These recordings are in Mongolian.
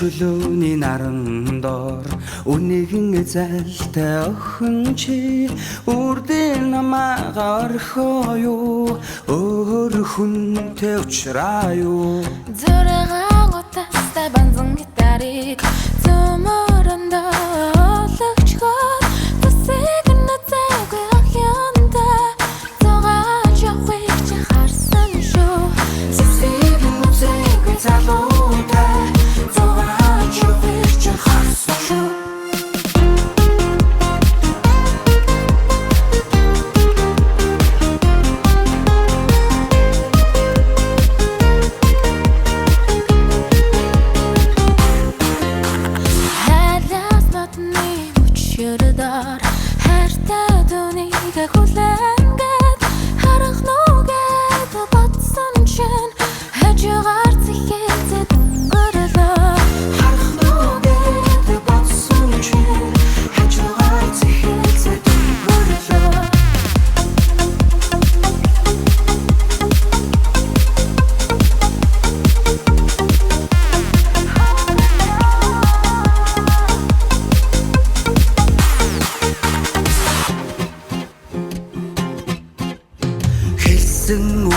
чөлөөний наран доор үнэхэн зайлтай охин чи үрдэн намайгаа орхоо юу өөр хүнтэй уулзраа юу зүрхэн утастай банзан гитарыг зөмөрөндөө олгочгоо тусэг нүцэгүй ахянтай зогоож явахыг чи харсан шүү тусэг нүцэгүй залуутай зогоож явахыг чи харсан шүү хайртай дүнийг хүлэнгээд харах нүгээд батсан чинь хажуугаар зихээцээ дөнгөрлөө харах нүгээд батсан чинь хажуугаар зихээцээ дөнгөрлөө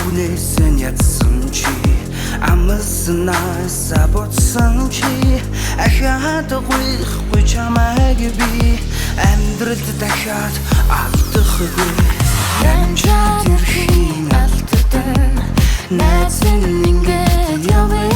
Үнээс нь ядсан чи амлснаас бодсон чи ахаад гуйхгүй чамайг би амьдралд дахиад алдахгүй амжаад ирхийн алдтан найз минь ингээд яваа